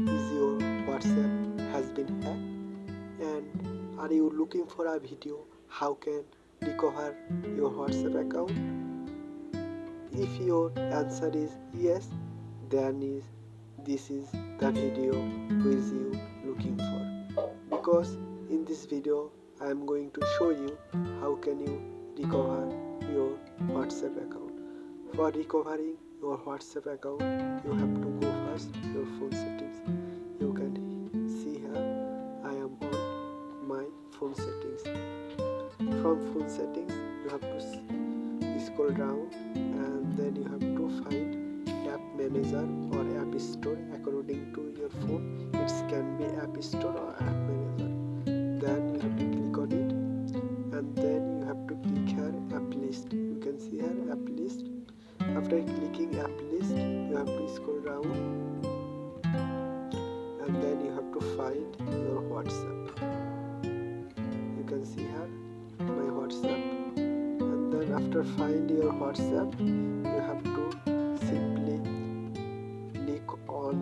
Is your WhatsApp has been hacked? And are you looking for a video how can recover your WhatsApp account? If your answer is yes, then this is the video who is you looking for, because in this video I am going to show you how can you recover your WhatsApp account. For recovering your WhatsApp account, you have to go first your phone settings. You can see here I am on my phone settings. From phone settings you have to scroll down, and then you have to find app manager or app store according to your phone. It can be app store or app manager. Then you have to click on it, and then you have to click here app list. You can see here app list. After clicking app list, you have to scroll down, and then you have to find your WhatsApp. You can see here my WhatsApp, and then after find your WhatsApp, you have to simply click on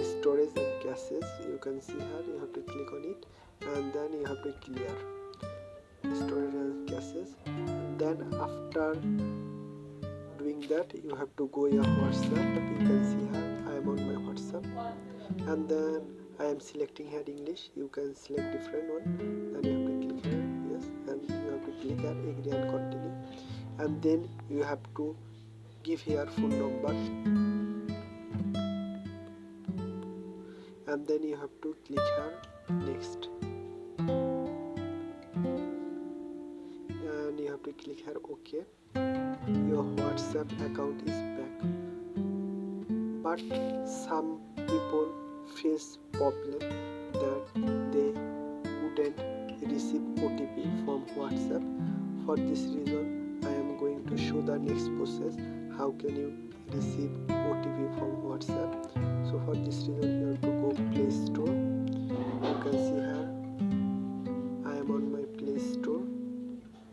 storage and caches. You can see here you have to click on it, and then you have to clear storage and caches. Then after doing that, you have to go your WhatsApp. You can see here I am on my WhatsApp, and then I am selecting here English. You can select different one, then you have to click here yes, and you have to click here agree and continue, and then you have to give here phone number, and then you have to click here next, and you have to click here OK. Your WhatsApp account is back, but some people face problem that they couldn't receive OTP from WhatsApp. For this reason I am going to show the next process how can you receive OTP from WhatsApp. So for this reason you have to go Play Store. You can see here I am on my Play Store,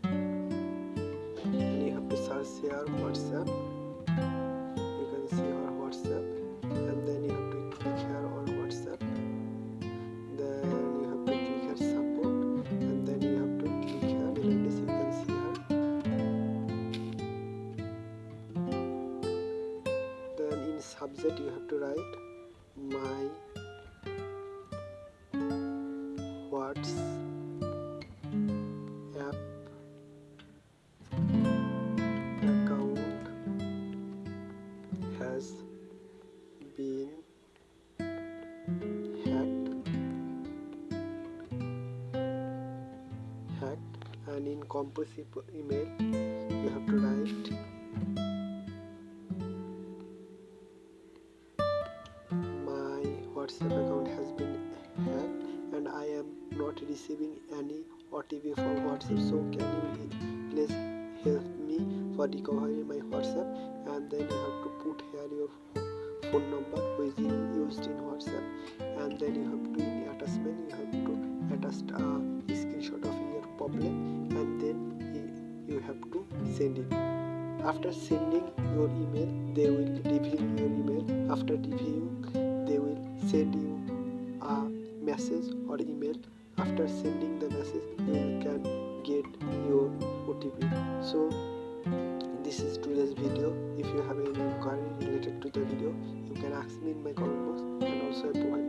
and you have to search here WhatsApp. You can see our WhatsApp, and then you have to click here on WhatsApp. Then you have to click here support, and then you have to click here this. You can see here. Then in subject you have to write my WhatsApp account has been hacked, and in composite email you have to write my WhatsApp account has been hacked and I am not receiving any OTP from WhatsApp, so can you please help me for recovering my WhatsApp? And then you have to put here your phone number which is used in WhatsApp, and then you have to in attachment you have to attach a screenshot of your problem, and then you have to send it. After sending your email, they will review your email. After reviewing, they will send you a message or email. After sending the message, you can get your OTP. So this is today's video. If you have any inquiry related to the video, you can ask me in my comment box, and also I provide